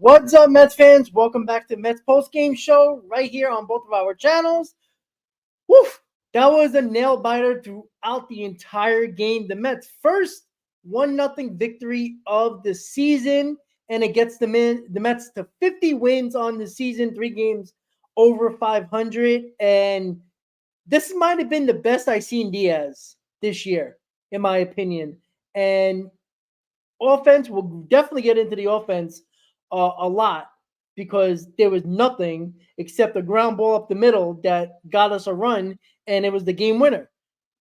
What's up, Mets fans? Welcome back to Mets Postgame Show right here on both of our channels. Woof! That was a nail biter throughout the entire game. The Mets' first 1-0 victory of the season, and it gets the Mets to 50 wins on the season, 3 games over 500. And this might have been the best I've seen Diaz this year, in my opinion. And offense, we'll definitely get into the offense a lot because there was nothing except a ground ball up the middle that got us a run, and it was the game winner.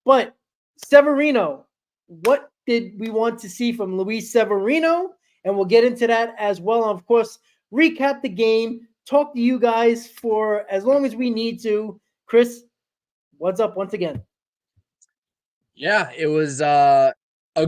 But Severino, what did we want to see from Luis Severino? And we'll get into that as well. And of course, recap the game, talk to you guys for as long as we need to. Chris, what's up once again? Yeah, it was a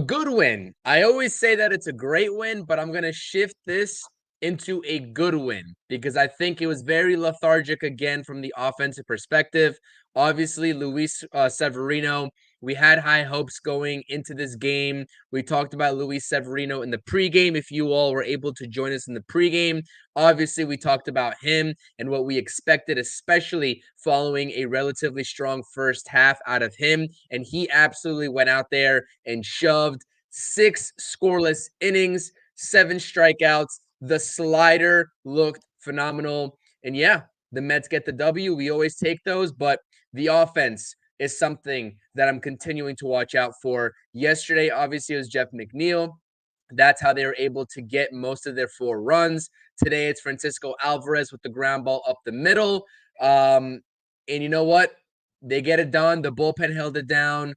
good win. I always say that it's a great win, but I'm going to shift this into a good win because I think it was very lethargic again from the offensive perspective. Obviously, Luis Severino, we had high hopes going into this game. We talked about Luis Severino in the pregame. If you all were able to join us in the pregame, obviously we talked about him and what we expected, especially following a relatively strong first half out of him. And he absolutely went out there and shoved 6 scoreless innings, 7 strikeouts. The slider looked phenomenal. And yeah, the Mets get the W. We always take those, but the offense is something that I'm continuing to watch out for. Yesterday, obviously, it was Jeff McNeil. That's how they were able to get most of their 4 runs. Today, it's Francisco Alvarez with the ground ball up the middle. And you know what? They get it done. The bullpen held it down.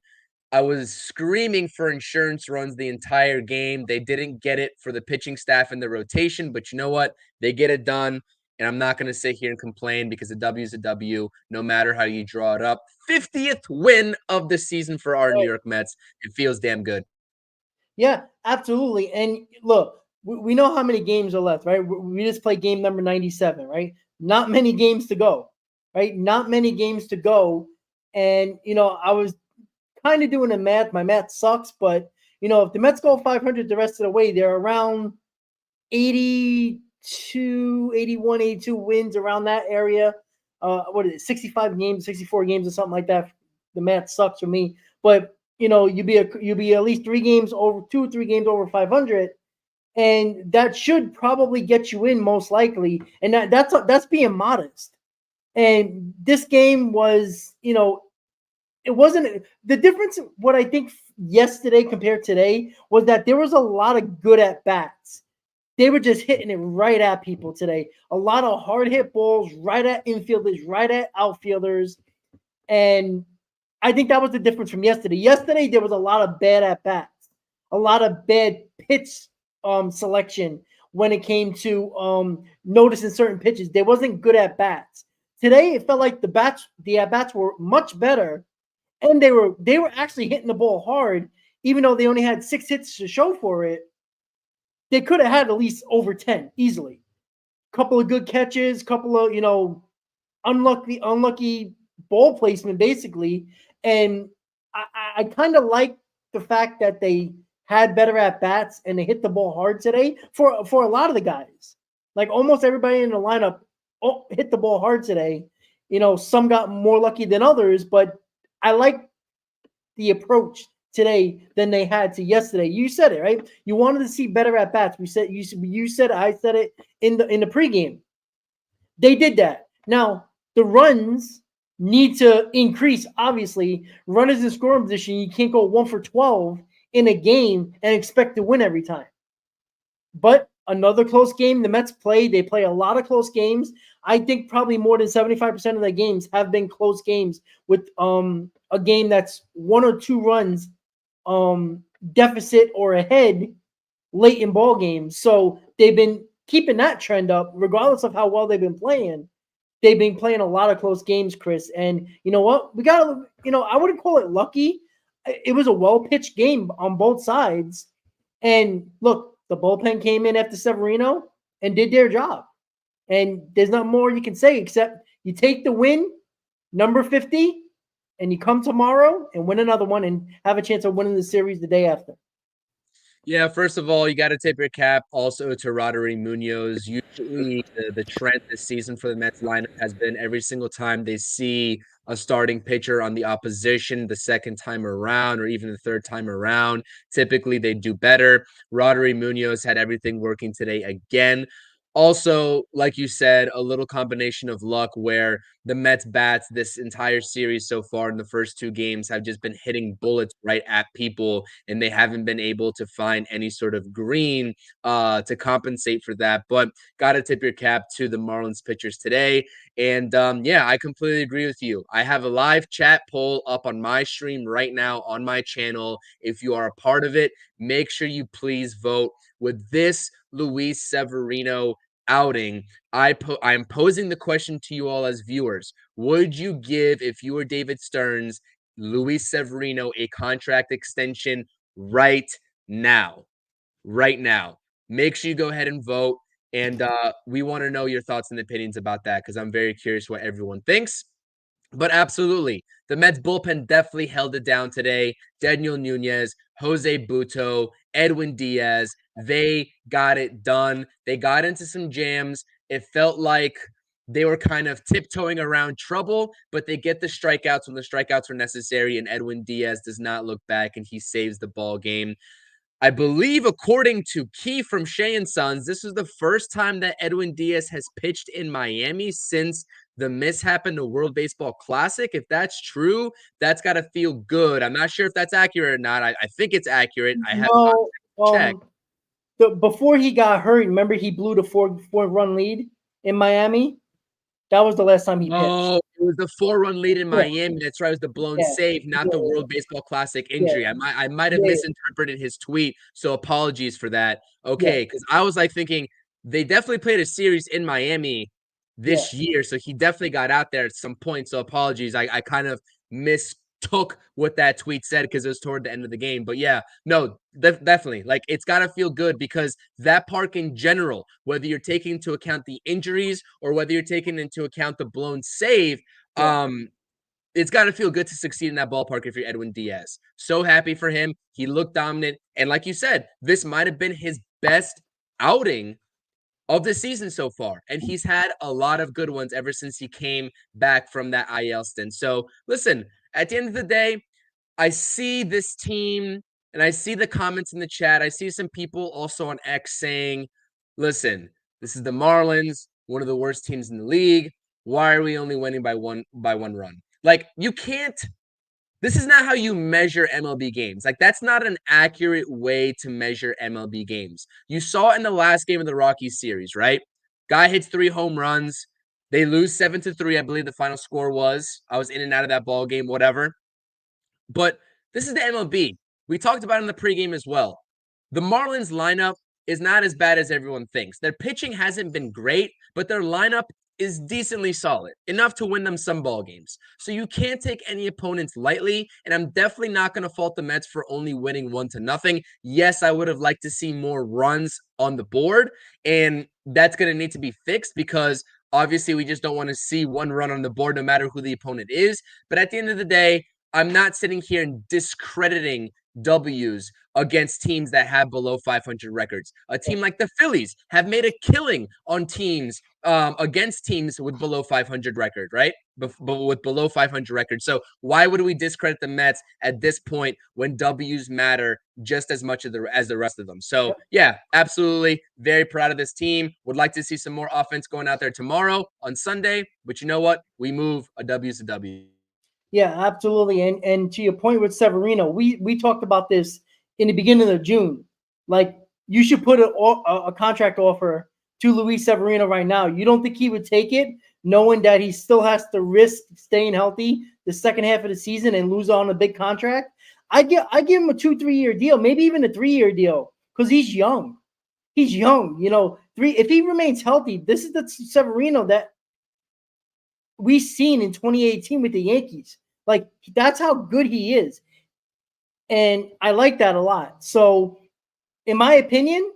I was screaming for insurance runs the entire game. They didn't get it for the pitching staff and the rotation, but you know what? They get it done. And I'm not going to sit here and complain because a W is a W, no matter how you draw it up. 50th win of the season for our New York Mets. It feels damn good. Yeah, absolutely. And look, we know how many games are left, right? We just played game number 97, right? Not many games to go, right? Not many games to go. And, I was kind of doing the math. My math sucks, but, if the Mets go 500 the rest of the way, they're around 82, 81, 82 wins around that area. What is it, 65 games, 64 games or something like that. The math sucks for me. But you'd be at least 3 games over 2 or 3 games over 500, and that should probably get you in most likely. And that's being modest. And this game was, it wasn't the difference. What I think yesterday compared to today was that there was a lot of good at bats. They were just hitting it right at people today. A lot of hard hit balls right at infielders, right at outfielders, and I think that was the difference from yesterday. Yesterday, there was a lot of bad at-bats, a lot of bad pitch selection when it came to noticing certain pitches. There wasn't good at-bats. Today, it felt like the at-bats were much better, and they were actually hitting the ball hard, even though they only had 6 hits to show for it. They could have had at least over 10 easily. Couple of good catches, couple of, unlucky ball placement, basically. And I kind of like the fact that they had better at bats and they hit the ball hard today for a lot of the guys. Like almost everybody in the lineup hit the ball hard today. Some got more lucky than others, but I like the approach today than they had to yesterday. You said it, right? You wanted to see better at bats. I said it in the pregame. They did that. Now the runs need to increase. Obviously, runners in scoring position, you can't go 1 for 12 in a game and expect to win every time. But another close game the Mets play. They play a lot of close games. I think probably more than 75% of the games have been close games with a game that's 1 or 2 runs deficit or ahead late in ball games. So they've been keeping that trend up regardless of how well they've been playing. They've been playing a lot of close games, Chris. And you know what? We got to, I wouldn't call it lucky. It was a well-pitched game on both sides. And look, the bullpen came in after Severino and did their job. And there's not more you can say except you take the win, number 50, and you come tomorrow and win another one and have a chance of winning the series the day after. Yeah, first of all, you got to tip your cap also to Roddery Munoz. Usually, the trend this season for the Mets lineup has been every single time they see a starting pitcher on the opposition the second time around or even the third time around, typically they do better. Roddery Munoz had everything working today again. Also, like you said, a little combination of luck where the Mets bats this entire series so far in the first two games have just been hitting bullets right at people, and they haven't been able to find any sort of green to compensate for that. But got to tip your cap to the Marlins pitchers today. And yeah, I completely agree with you. I have a live chat poll up on my stream right now on my channel. If you are a part of it, make sure you please vote. With this Luis Severino outing, I am posing the question to you all as viewers. Would you give, if you were David Stearns, Luis Severino a contract extension right now? Right now. Make sure you go ahead and vote. And we want to know your thoughts and opinions about that because I'm very curious what everyone thinks. But absolutely, the Mets bullpen definitely held it down today. Daniel Nunez, Jose Butto, Edwin Diaz, they got it done. They got into some jams. It felt like they were kind of tiptoeing around trouble, but they get the strikeouts when the strikeouts were necessary, and Edwin Diaz does not look back, and he saves the ball game. I believe, according to Key from Shea and Sons, this was the first time that Edwin Diaz has pitched in Miami since the mishap in the World Baseball Classic. If that's true, that's got to feel good. I'm not sure if that's accurate or not. I think it's accurate. I have not No, checked. before he got hurt, remember he blew the four run lead in Miami. That was the last time he pitched. Oh, it was the 4-run lead in Yeah, Miami. That's right. It was the blown yeah, save, not the yeah, World Baseball Classic yeah, injury. I might have yeah, misinterpreted his tweet, so apologies for that. yeah, Okay, because I was like thinking they definitely played a series in Miami yeah, this year, so he definitely got out there at some point. So apologies. I kind of mistook what that tweet said because it was toward the end of the game. But yeah, no, definitely. Like it's got to feel good because that park in general, whether you're taking into account the injuries or whether you're taking into account the blown save, yeah. um, it's got to feel good to succeed in that ballpark if you're Edwin Diaz. So happy for him. He looked dominant. And like you said, this might have been his best outing of the season so far. And he's had a lot of good ones ever since he came back from that IL stint. So listen, at the end of the day, I see this team and I see the comments in the chat. I see some people also on X saying, listen, this is the Marlins, one of the worst teams in the league. Why are we only winning by one run? Like you can't, this is not how you measure MLB games. Like that's not an accurate way to measure MLB games. You saw it in the last game of the Rockies series, right? Guy hits 3 home runs. They lose 7-3, I believe the final score was. I was in and out of that ball game, whatever. But this is the MLB. We talked about it in the pregame as well. The Marlins lineup is not as bad as everyone thinks. Their pitching hasn't been great, but their lineup is decently solid, enough to win them some ball games. So you can't take any opponents lightly, and I'm definitely not going to fault the Mets for only winning 1-0. Yes, I would have liked to see more runs on the board, and that's going to need to be fixed because obviously we just don't want to see one run on the board no matter who the opponent is. But at the end of the day, I'm not sitting here and discrediting W's against teams that have below 500 records. A team like the Phillies have made a killing on teams against teams with below 500 record, right? But with below 500 records. So why would we discredit the Mets at this point when W's matter just as much as the rest of them? So yeah, absolutely. Very proud of this team. Would like to see some more offense going out there tomorrow on Sunday. But you know what? We move a W's to W. Yeah, absolutely. And to your point with Severino, we talked about this in the beginning of June. Like you should put a contract offer to Luis Severino right now. You don't think he would take it, knowing that he still has to risk staying healthy the second half of the season and lose on a big contract? I give him a 2-3 year deal, maybe even a 3-year deal, because he's young. He's young. If he remains healthy, this is the Severino that we've seen in 2018 with the Yankees. Like that's how good he is. And I like that a lot. So in my opinion,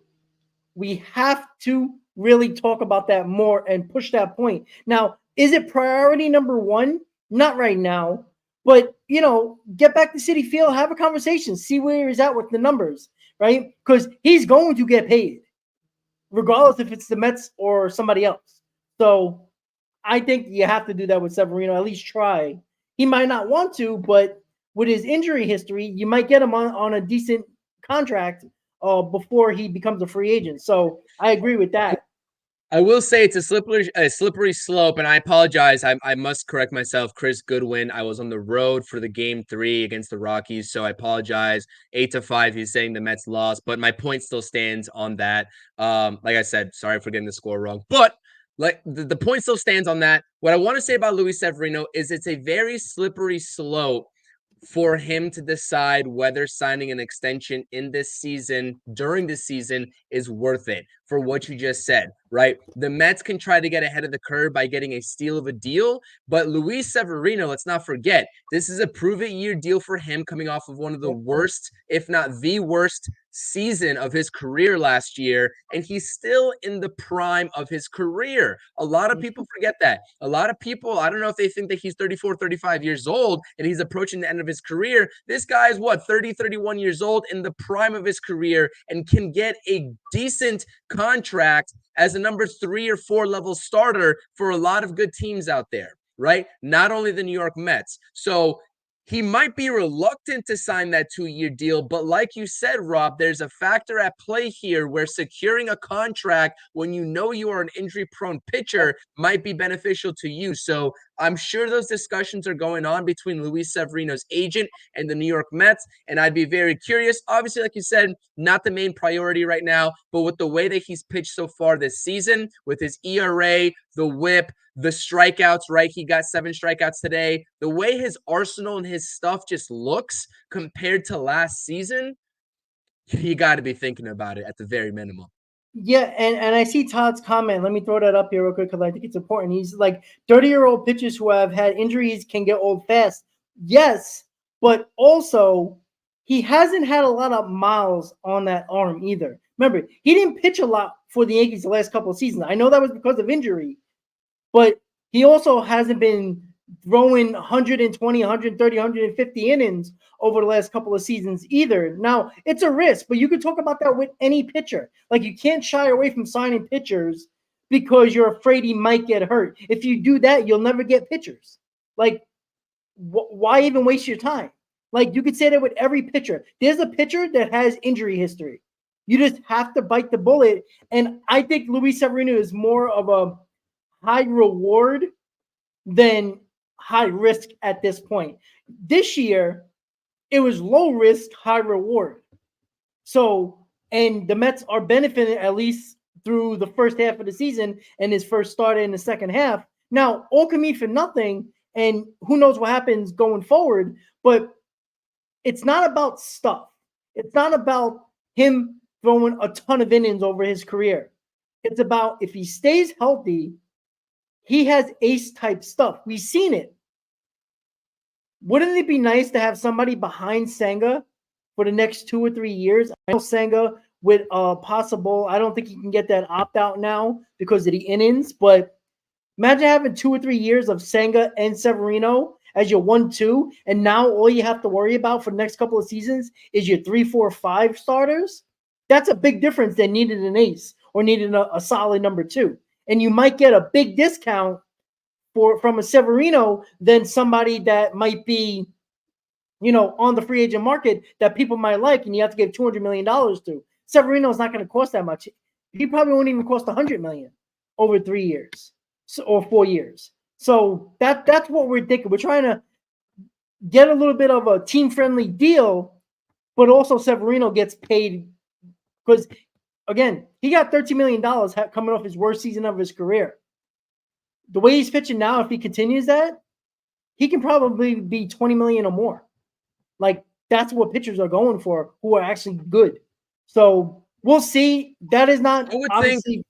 we have to really talk about that more and push that point. Now, is it priority number 1? Not right now, but get back to Citi Field, have a conversation, see where he's at with the numbers. right? Because he's going to get paid, regardless if it's the Mets or somebody else. So I think you have to do that with Severino. At least try. He might not want to, but with his injury history, you might get him on a decent contract before he becomes a free agent. So I agree with that. I will say it's a slippery slope, and I apologize. I must correct myself. Chris Goodwin. I was on the road for the game 3 against the Rockies, so I apologize. 8-5. He's saying the Mets lost, but my point still stands on that. Like I said, sorry for getting the score wrong, but like the point still stands on that. What I want to say about Luis Severino is it's a very slippery slope for him to decide whether signing an extension in this season, during this season, is worth it for what you just said, right? The Mets can try to get ahead of the curve by getting a steal of a deal, but Luis Severino, let's not forget, this is a prove-it-year deal for him coming off of one of the worst, if not the worst, season of his career last year, and he's still in the prime of his career. A lot of people forget that. A lot of people, I don't know if they think that he's 34, 35 years old and he's approaching the end of his career. This guy is 30, 31 years old in the prime of his career and can get a decent contract as a number 3 or 4 level starter for a lot of good teams out there, right? Not only the New York Mets. So he might be reluctant to sign that 2-year deal, but like you said, Rob, there's a factor at play here where securing a contract when you know you are an injury-prone pitcher might be beneficial to you. So I'm sure those discussions are going on between Luis Severino's agent and the New York Mets, and I'd be very curious. Obviously, like you said, not the main priority right now, but with the way that he's pitched so far this season, with his ERA, the whip, the strikeouts, right? He got 7 strikeouts today. The way his arsenal and his stuff just looks compared to last season, you got to be thinking about it at the very minimum. Yeah, and I see Todd's comment. Let me throw that up here real quick because I think it's important. He's like 30-year-old pitchers who have had injuries can get old fast. Yes, but also he hasn't had a lot of miles on that arm either. Remember, he didn't pitch a lot for the Yankees the last couple of seasons. I know that was because of injury, but he also hasn't been throwing 120, 130, 150 innings over the last couple of seasons either. Now, it's a risk, but you could talk about that with any pitcher. Like, you can't shy away from signing pitchers because you're afraid he might get hurt. If you do that, you'll never get pitchers. Like, why even waste your time? Like, you could say that with every pitcher. There's a pitcher that has injury history. You just have to bite the bullet. And I think Luis Severino is more of a high reward than high risk at this point. This year, it was low risk, high reward. So, and the Mets are benefiting at least through the first half of the season and his first start in the second half. Now, all can mean for nothing, and who knows what happens going forward, but it's not about stuff. It's not about him throwing a ton of innings over his career. It's about if he stays healthy, he has ace type stuff. We've seen it. Wouldn't it be nice to have somebody behind Senga for the next 2 or 3 years? I know Senga with possible, I don't think he can get that opt out now because of the innings, but imagine having 2 or 3 years of Senga and Severino as your 1-2, and now all you have to worry about for the next couple of seasons is your 3, 4, 5 starters. That's a big difference than needing an ace or needing a solid number 2. And you might get a big discount from a Severino than somebody that might be, on the free agent market that people might like, and you have to give $200 million to. Severino is not going to cost that much. He probably won't even cost $100 million over 3 years or 4 years. So that's what we're thinking. We're trying to get a little bit of a team-friendly deal, but also Severino gets paid because, again, he got $13 million coming off his worst season of his career. The way he's pitching now, if he continues that, he can probably be $20 million or more. Like, that's what pitchers are going for who are actually good. So we'll see. That is not, I would obviously.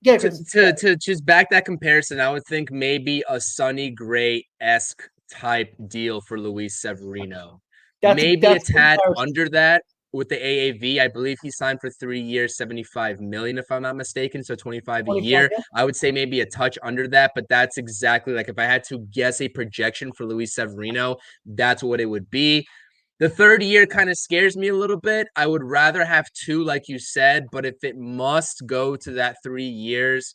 Yeah, to just back that comparison, I would think maybe a Sonny Gray-esque type deal for Luis Severino. Maybe a tad under that with the AAV. I believe he signed for 3 years, $75 million, if I'm not mistaken. So 25 a year. Yeah. I would say maybe a touch under that, but that's exactly like if I had to guess a projection for Luis Severino, that's what it would be. The third year kind of scares me a little bit. I would rather have 2, like you said, but if it must go to that 3 years,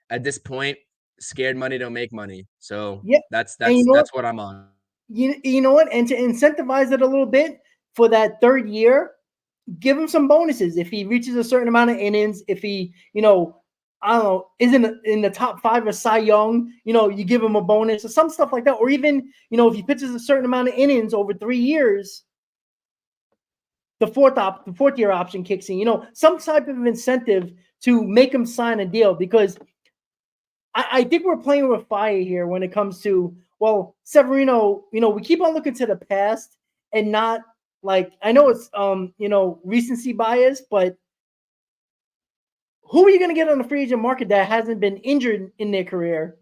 at this point, scared money don't make money. So Yeah, that's and that's what I'm on. you know what? And to incentivize it a little bit for that third year, give him some bonuses if he reaches a certain amount of innings. If he, I don't know, isn't in the top 5 of Cy Young, you give him a bonus or some stuff like that. Or even, if he pitches a certain amount of innings over 3 years, the fourth year option kicks in. Some type of incentive to make him sign a deal, because I think we're playing with fire here when it comes to, Severino. We keep on looking to the past and not, like, I know it's recency bias, but who are you going to get on the free agent market that hasn't been injured in their career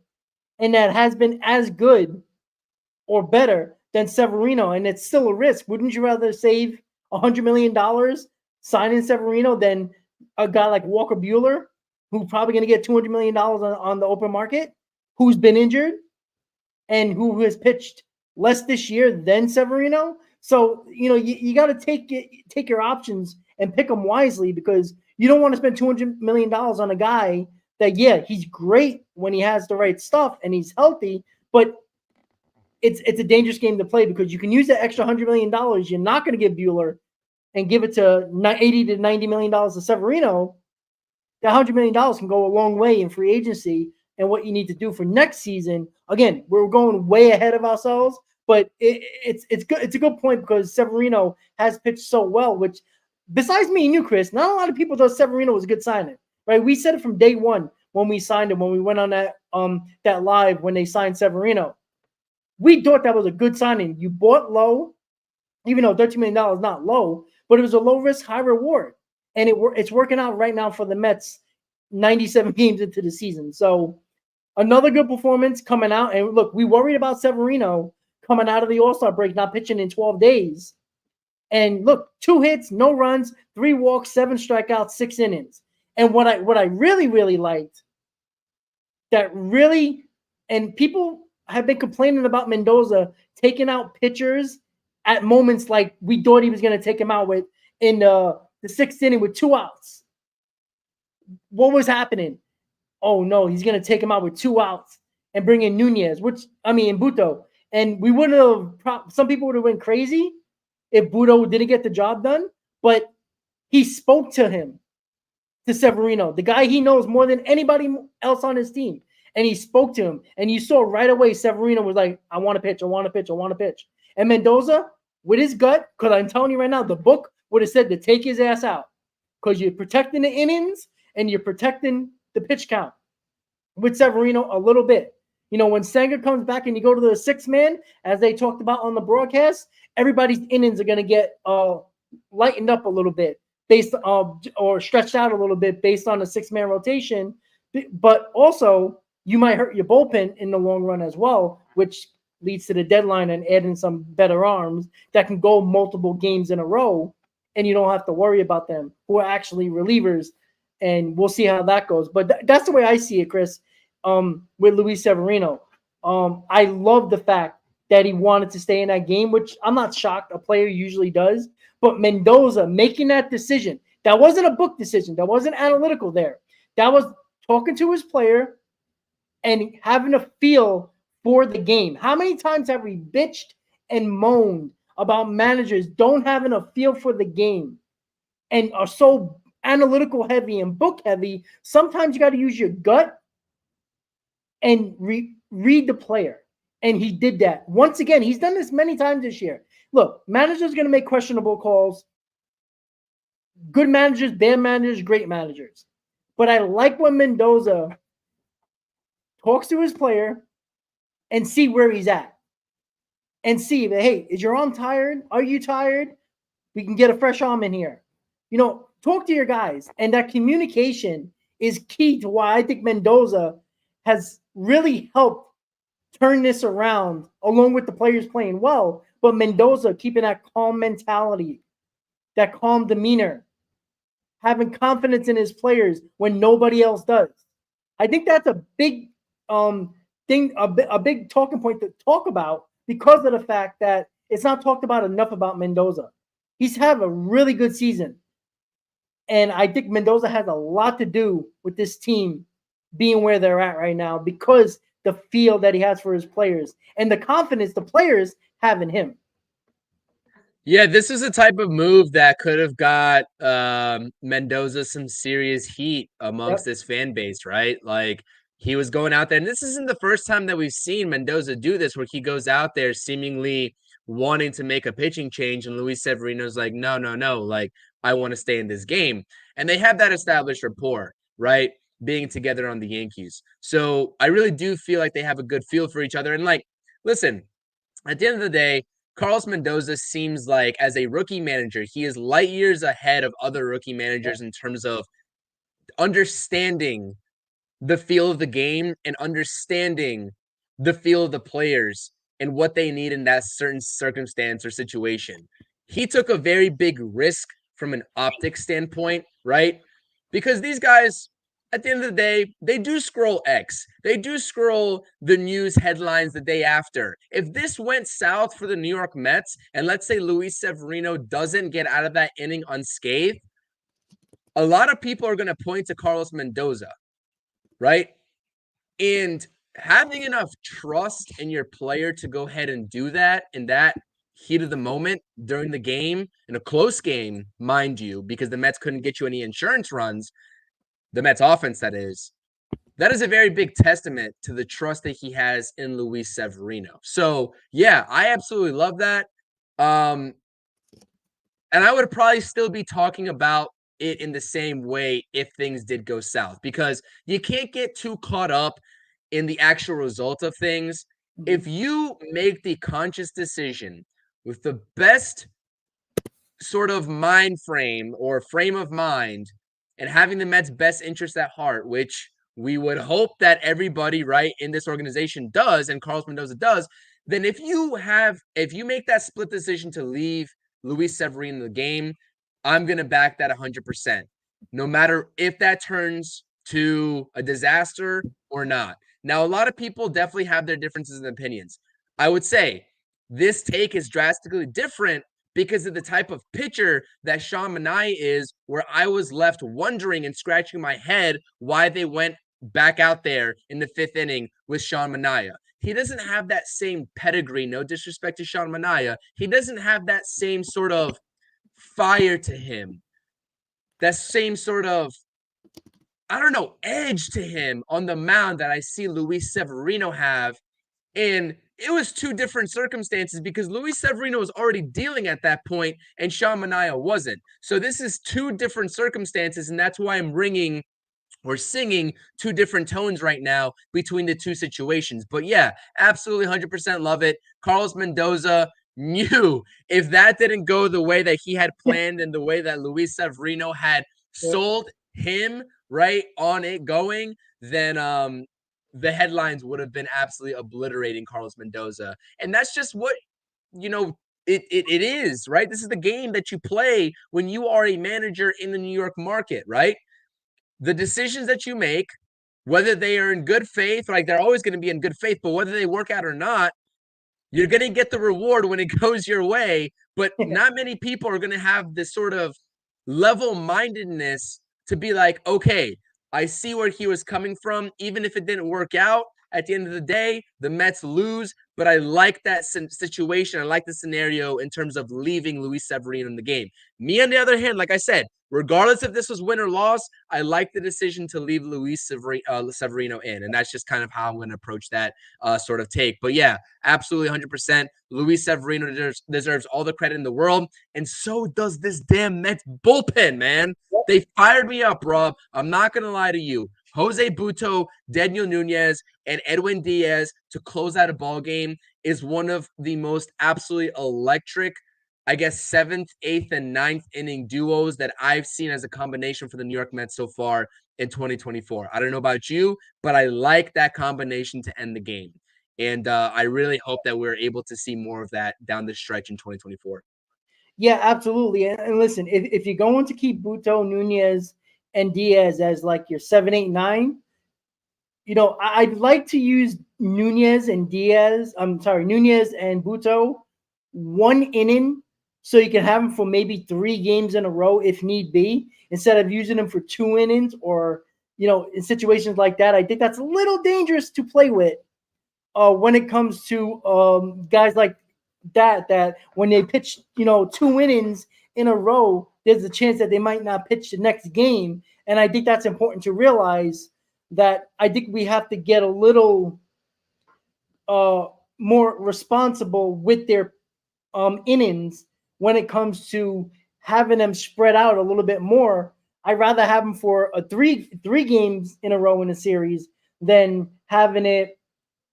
and that has been as good or better than Severino? And it's still a risk. Wouldn't you rather save $100 million signing Severino than a guy like Walker Buehler, who's probably going to get $200 million on the open market, who's been injured and who has pitched less this year than Severino? So, you got to take your options and pick them wisely, because you don't want to spend $200 million on a guy that, yeah, he's great when he has the right stuff and he's healthy, but it's a dangerous game to play, because you can use that extra $100 million you're not going to give Buehler and give it to $80 to $90 million to Severino. That $100 million can go a long way in free agency and what you need to do for next season. Again, we're going way ahead of ourselves, but it's good. It's a good point, because Severino has pitched so well, which, besides me and you, Chris, not a lot of people thought Severino was a good signing, right? We said it from day one when we signed him, when we went on that live when they signed Severino. We thought that was a good signing. You bought low, even though $13 million is not low, but it was a low risk, high reward. And it's working out right now for the Mets 97 games into the season. So another good performance coming out. And look, we worried about Severino coming out of the All-Star break, not pitching in 12 days. And look, 2 hits, no runs, 3 walks, 7 strikeouts, 6 innings. And what I really, really liked, and people have been complaining about Mendoza taking out pitchers at moments like we thought he was going to take him out with in the 6th inning with 2 outs. What was happening? Oh no, he's going to take him out with 2 outs and bring in Nunez, and Buto. And we wouldn't have, some people would have went crazy if Buto didn't get the job done, but he spoke to Severino, the guy he knows more than anybody else on his team. And he spoke to him, and you saw right away Severino was like, I want to pitch, I want to pitch, I want to pitch. And Mendoza, with his gut, because I'm telling you right now, the book would have said to take his ass out, because you're protecting the innings and you're protecting the pitch count with Severino a little bit. When Sanger comes back and you go to the 6th man, as they talked about on the broadcast, everybody's innings are going to get lightened up a little bit or stretched out a little bit based on the 6-man rotation. But also, you might hurt your bullpen in the long run as well, which leads to the deadline and adding some better arms that can go multiple games in a row, and you don't have to worry about them, who are actually relievers. And we'll see how that goes. But that's the way I see it, Chris, with Luis Severino. I love the fact that he wanted to stay in that game, which I'm not shocked. A player usually does. But Mendoza making that decision, that wasn't a book decision. That wasn't analytical there. That was talking to his player and having a feel for the game. How many times have we bitched and moaned about managers don't having a feel for the game and are so analytical heavy and book heavy? Sometimes you got to use your gut and read the player. And he did that. Once again, he's done this many times this year. Look, managers are going to make questionable calls. Good managers, bad managers, great managers. But I like when Mendoza talks to his player and see where he's at. And see, hey, is your arm tired? Are you tired? We can get a fresh arm in here. Talk to your guys. And that communication is key to why I think Mendoza has really helped turn this around, along with the players playing well. But Mendoza keeping that calm mentality, that calm demeanor, having confidence in his players when nobody else does. I think that's a big thing, a big talking point to talk about, because of the fact that it's not talked about enough about Mendoza. He's had a really good season. And I think Mendoza has a lot to do with this team being where they're at right now because the feel that he has for his players and the confidence the players have in him. Yeah, this is a type of move that could have got Mendoza some serious heat amongst this fan base, right? Like he was going out there, and this isn't the first time that we've seen Mendoza do this, where he goes out there seemingly wanting to make a pitching change, and Luis Severino's like, no, no, no, like I want to stay in this game. And they have that established rapport, right? Being together on the Yankees. So I really do feel like they have a good feel for each other. And like, listen, at the end of the day, Carlos Mendoza seems like, as a rookie manager, he is light years ahead of other rookie managers in terms of understanding the feel of the game and understanding the feel of the players and what they need in that certain circumstance or situation. He took a very big risk from an optic standpoint, right? Because these guys, at the end of the day, they do scroll X. They do scroll the news headlines the day after. If this went south for the New York Mets, and let's say Luis Severino doesn't get out of that inning unscathed, a lot of people are going to point to Carlos Mendoza, right? And having enough trust in your player to go ahead and do that in that heat of the moment during the game, in a close game, mind you, because the Mets couldn't get you any insurance runs, the Mets offense, that is a very big testament to the trust that he has in Luis Severino. So yeah, I absolutely love that. And I would probably still be talking about it in the same way if things did go south, because you can't get too caught up in the actual result of things. If you make the conscious decision with the best sort of mind frame or frame of mind and having the Mets' best interest at heart, which we would hope that everybody right in this organization does, and Carlos Mendoza does, then if you make that split decision to leave Luis Severino in the game, I'm going to back that 100%, no matter if that turns to a disaster or not. Now, a lot of people definitely have their differences in opinions. I would say this take is drastically different because of the type of pitcher that Sean Manaea is, where I was left wondering and scratching my head why they went back out there in the 5th inning with Sean Manaea. He doesn't have that same pedigree, no disrespect to Sean Manaea. He doesn't have that same sort of fire to him, that same sort of, I don't know, edge to him on the mound that I see Luis Severino have. And it was two different circumstances because Luis Severino was already dealing at that point and Sean Manaea wasn't. So this is two different circumstances, and that's why I'm singing two different tones right now between the two situations. But yeah, absolutely 100% love it. Carlos Mendoza knew if that didn't go the way that he had planned and the way that Luis Severino had sold him right on it going, then the headlines would have been absolutely obliterating Carlos Mendoza. And that's just what, it is, right? This is the game that you play when you are a manager in the New York market, right? The decisions that you make, whether they are in good faith, like they're always going to be in good faith, but whether they work out or not, you're going to get the reward when it goes your way. But not many people are going to have this sort of level-mindedness to be like, okay, I see where he was coming from. Even if it didn't work out, at the end of the day, the Mets lose. But I like that situation. I like the scenario in terms of leaving Luis Severino in the game. Me, on the other hand, like I said, regardless if this was win or loss, I like the decision to leave Luis Severino in. And that's just kind of how I'm going to approach that sort of take. But yeah, absolutely 100%. Luis Severino deserves all the credit in the world. And so does this damn Mets bullpen, man. They fired me up, Rob. I'm not going to lie to you. Jose Butto, Daniel Nunez, and Edwin Diaz to close out a ball game is one of the most absolutely electric, I guess, 7th, 8th, and 9th inning duos that I've seen as a combination for the New York Mets so far in 2024. I don't know about you, but I like that combination to end the game. And I really hope that we're able to see more of that down the stretch in 2024. Yeah, absolutely. And listen, if you're going to keep Butto, Nunez, and Diaz as like your 7, 8, 9, I'd like to use Nunez and Butto one inning so you can have him for maybe 3 games in a row if need be, instead of using him for 2 innings or, in situations like that. I think that's a little dangerous to play with when it comes to guys like that when they pitch, 2 innings in a row, there's a chance that they might not pitch the next game. And I think that's important to realize that I think we have to get a little more responsible with their innings when it comes to having them spread out a little bit more. I'd rather have them for a three games in a row in a series than having it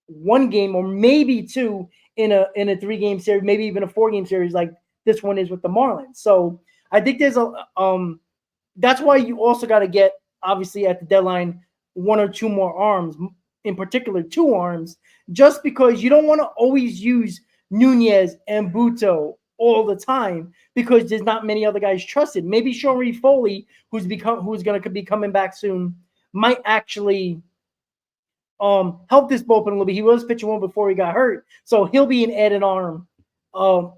1 game or maybe 2 in a 3-game series, maybe even a 4-game series like this one is with the Marlins. So I think there's that's why you also got to get, obviously, at the deadline 1 or 2 more arms, in particular 2 arms, just because you don't want to always use Nunez and Buto all the time because there's not many other guys trusted. Maybe Sean Foley, who's going to be coming back soon, might actually help this bullpen a little bit. He was pitching one before he got hurt, so he'll be an added arm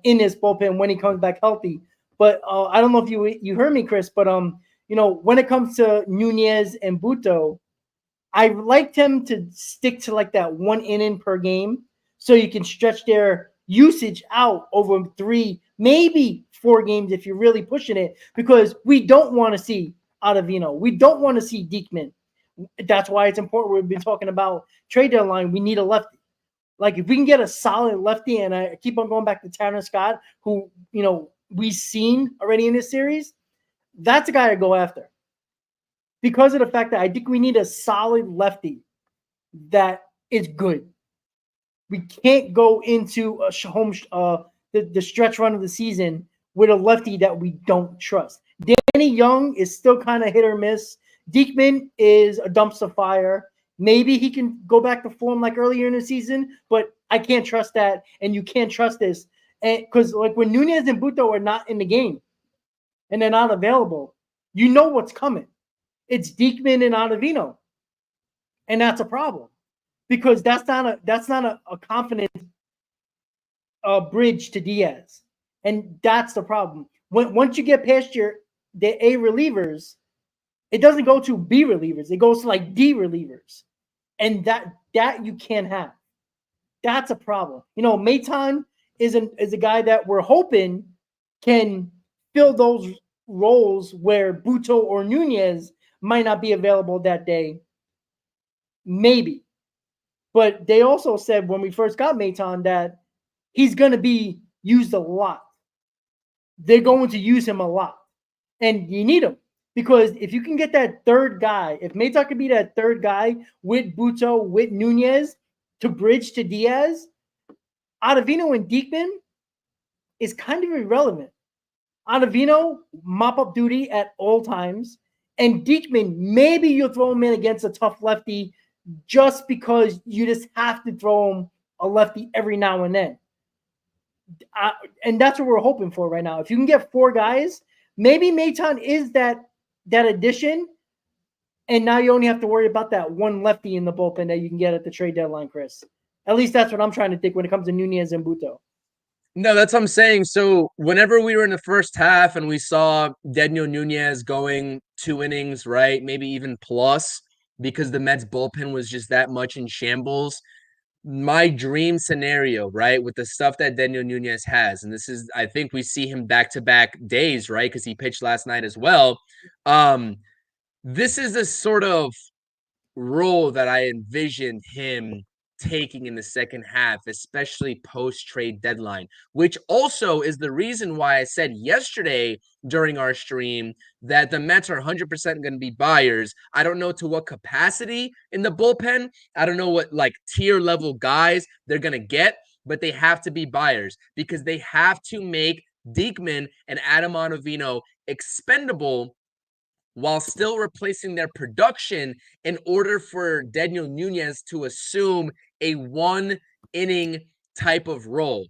in this bullpen when he comes back healthy. But I don't know if you heard me, Chris, but when it comes to Nunez and Buto, I liked him to stick to like that 1 inning per game, so you can stretch their usage out over 3, maybe 4 games if you're really pushing it, because we don't want to see Ottavino. We don't want to see Diekman. That's why it's important. We've been talking about trade deadline. We need a lefty. Like if we can get a solid lefty, and I keep on going back to Tanner Scott, who we've seen already in this series, that's a guy to go after. Because of the fact that I think we need a solid lefty that is good. We can't go into the stretch run of the season with a lefty that we don't trust. Danny Young is still kind of hit or miss. Diekman is a dumpster fire. Maybe he can go back to form like earlier in the season, but I can't trust that, and you can't trust this. And because like when Nunez and Buto are not in the game and they're not available, you know what's coming. It's Diekman and Ottavino, and that's a problem because that's not a confident bridge to Diaz, and that's the problem. Once you get past the A relievers, it doesn't go to B relievers. It goes to like D relievers. And that you can't have. That's a problem. Maton is a guy that we're hoping can fill those roles where Buto or Nunez might not be available that day. Maybe. But they also said when we first got Maton that he's going to be used a lot. They're going to use him a lot. And you need him. Because if you can get that third guy, if Maton can be that third guy with Buto, with Nunez to bridge to Diaz, Ottavino and Diekman is kind of irrelevant. Ottavino, mop-up duty at all times. And Diekman, maybe you'll throw him in against a tough lefty just because you just have to throw him a lefty every now and then. And that's what we're hoping for right now. If you can get 4 guys, maybe Maton is that addition, and now you only have to worry about that one lefty in the bullpen that you can get at the trade deadline, Chris. At least that's what I'm trying to think when it comes to Nunez and Buto. No, that's what I'm saying. So whenever we were in the first half and we saw Daniel Nunez going 2 innings, right, maybe even plus, because the Mets bullpen was just that much in shambles, my dream scenario, right, with the stuff that Daniel Nunez has, and this is, I think we see him back-to-back days, right, because he pitched last night as well. This is a sort of role that I envisioned him taking in the second half, especially post-trade deadline, which also is the reason why I said yesterday during our stream that the Mets are 100% going to be buyers. I don't know to what capacity in the bullpen. I don't know what like tier level guys they're going to get, but they have to be buyers because they have to make Diekman and Adam Ottavino expendable while still replacing their production in order for Daniel Nunez to assume a 1 inning type of role.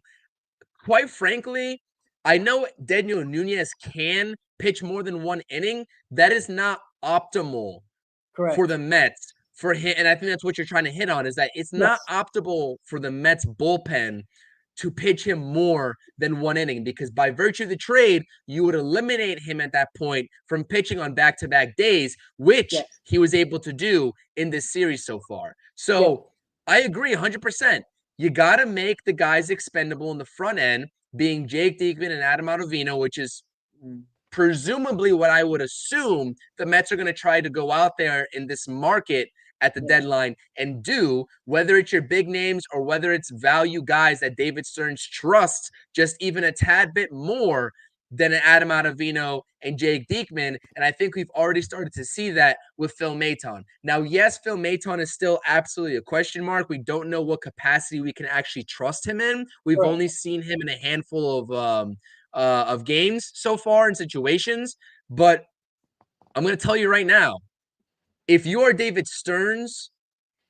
Quite frankly, I know Daniel Nunez can pitch more than 1 inning. That is not optimal for the Mets. For him, and I think that's what you're trying to hit on, is that it's not optimal for the Mets bullpen to pitch him more than 1 inning, because by virtue of the trade, you would eliminate him at that point from pitching on back-to-back days, which he was able to do in this series so far. So I agree 100%. You got to make the guys expendable in the front end, being Jake Diekman and Adam Ottavino, which is presumably what I would assume the Mets are going to try to go out there in this market at the deadline and do, whether it's your big names or whether it's value guys that David Stearns trusts just even a tad bit more than an Adam Ottavino and Jake Diekman. And I think we've already started to see that with Phil Maton. Now, yes, Phil Maton is still absolutely a question mark. We don't know what capacity we can actually trust him in. We've only seen him in a handful of games so far in situations. But I'm going to tell you right now, if you are David Stearns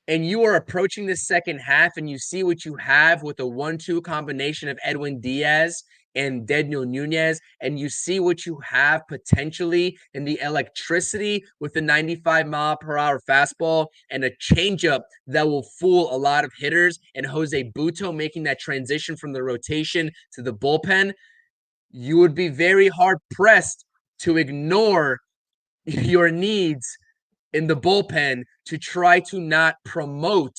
and you are approaching this second half and you see what you have with a 1-2 combination of Edwin Diaz and Daniel Nunez, and you see what you have potentially in the electricity with the 95-mile-per-hour fastball and a changeup that will fool a lot of hitters, and Jose Butto making that transition from the rotation to the bullpen, you would be very hard-pressed to ignore your needs in the bullpen to try to not promote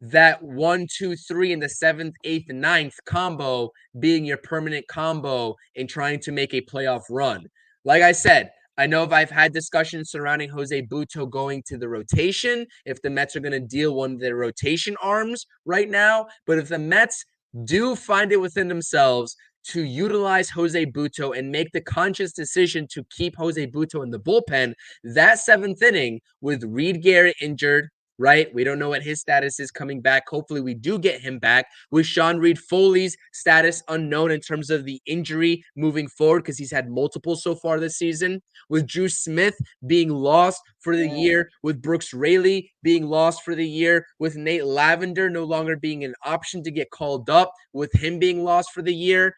that 1, 2, 3 in the 7th, 8th, and 9th combo being your permanent combo in trying to make a playoff run. Like I said, I know I've had discussions surrounding Jose Butto going to the rotation, if the Mets are going to deal one of their rotation arms right now. But if the Mets do find it within themselves to utilize Jose Butto and make the conscious decision to keep Jose Butto in the bullpen, that 7th inning with Reed Garrett injured, right? We don't know what his status is coming back. Hopefully we do get him back. With Sean Reed-Foley's status unknown in terms of the injury moving forward, because he's had multiple so far this season. With Drew Smith being lost for the year. With Brooks Raley being lost for the year. With Nate Lavender no longer being an option to get called up. With him being lost for the year.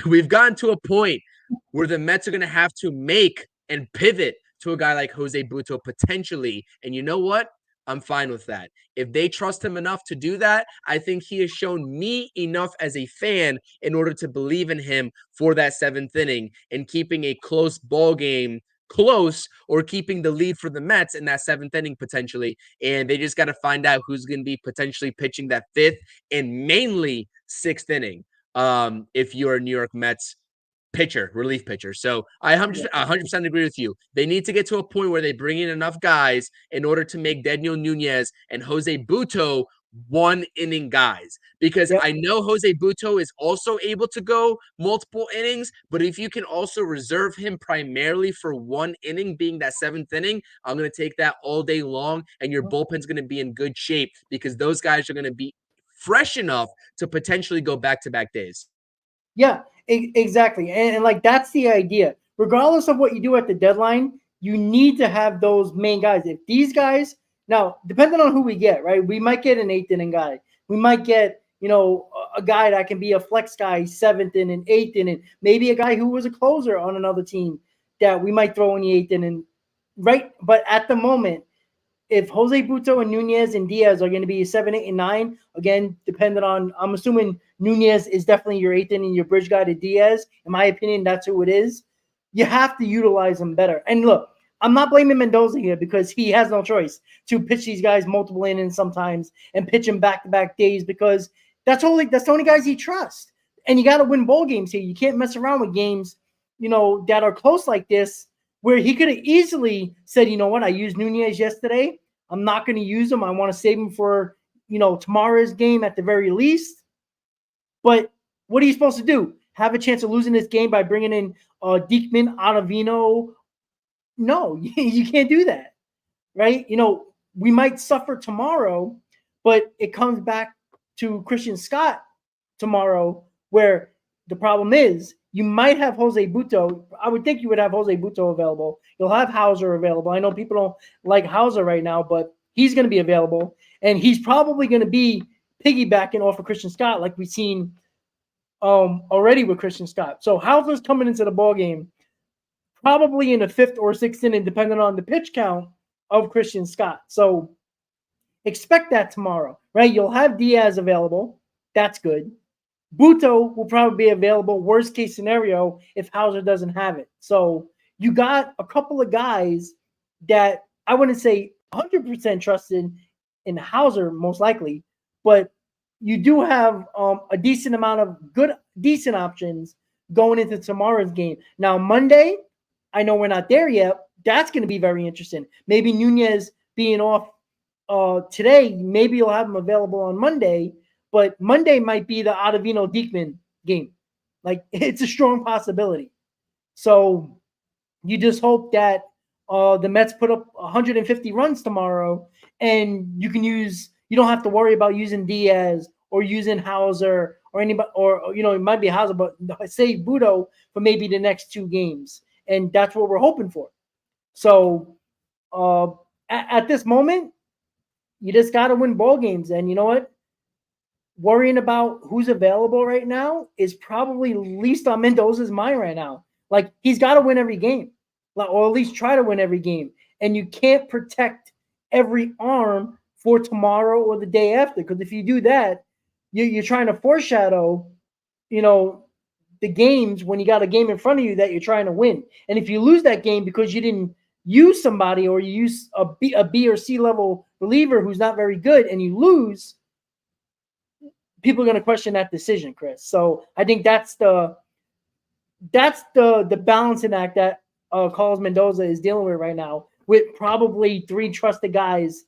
We've gotten to a point where the Mets are going to have to make and pivot to a guy like Jose Butto potentially. And you know what? I'm fine with that. If they trust him enough to do that, I think he has shown me enough as a fan in order to believe in him for that 7th inning and keeping a close ball game close, or keeping the lead for the Mets in that 7th inning potentially. And they just got to find out who's going to be potentially pitching that 5th and mainly 6th inning. If you're a New York Mets pitcher, relief pitcher. So I 100% agree with you. They need to get to a point where they bring in enough guys in order to make Daniel Nunez and Jose Butto 1-inning guys. Because I know Jose Butto is also able to go multiple innings, but if you can also reserve him primarily for 1 inning, being that 7th inning, I'm going to take that all day long, and your bullpen's going to be in good shape because those guys are going to be fresh enough to potentially go back-to-back days. Yeah, exactly. And like, that's the idea. Regardless of what you do at the deadline, you need to have those main guys. If these guys, now, depending on who we get, right? We might get an 8th inning guy. We might get, a guy that can be a flex guy 7th inning, 8th inning, maybe a guy who was a closer on another team that we might throw in the 8th inning, right? But at the moment, if Jose Butto and Nunez and Diaz are going to be 7, 8, and 9, again, depending on, I'm assuming Nunez is definitely your 8th inning, your bridge guy to Diaz. In my opinion, that's who it is. You have to utilize them better. And look, I'm not blaming Mendoza here because he has no choice to pitch these guys multiple innings sometimes and pitch them back-to-back days because that's the only guys he trusts. And you got to win ball games here. You can't mess around with games, that are close like this, where he could have easily said, you know what, I used Nunez yesterday. I'm not going to use him. I want to save him for, tomorrow's game at the very least. But what are you supposed to do? Have a chance of losing this game by bringing in Diekman, Ottavino? No, you can't do that, right? We might suffer tomorrow, but it comes back to Christian Scott tomorrow, where the problem is you might have Jose Butto. I would think you would have Jose Butto available. You'll have Hauser available. I know people don't like Hauser right now, but he's going to be available. And he's probably going to be piggybacking off of Christian Scott like we've seen already with Christian Scott. So Hauser's coming into the ballgame probably in the 5th or 6th inning, depending on the pitch count of Christian Scott. So expect that tomorrow, right? You'll have Diaz available. That's good. Buto will probably be available, worst case scenario, if Hauser doesn't have it. So you got a couple of guys that I wouldn't say 100% trusted in Hauser, most likely, but you do have a decent amount of decent options going into tomorrow's game. Now, Monday, I know we're not there yet. That's going to be very interesting. Maybe Nunez being off today, maybe you'll have him available on Monday, but Monday might be the Ottavino Diekman game. Like, it's a strong possibility. So you just hope that the Mets put up 150 runs tomorrow, and you don't have to worry about using Diaz or using Hauser or anybody, or it might be Hauser, but save Budo for maybe the next 2 games, and that's what we're hoping for. So at this moment, you just got to win ball games, and you know what? Worrying about who's available right now is probably least on Mendoza's mind right now. Like, he's got to win every game, or at least try to win every game. And you can't protect every arm for tomorrow or the day after, because if you do that, you're trying to foreshadow, the games when you got a game in front of you that you're trying to win. And if you lose that game because you didn't use somebody, or you use a B or C level reliever who's not very good, and you lose, people are going to question that decision, Chris. So I think that's the balancing act that Carlos Mendoza is dealing with right now, with probably 3 trusted guys,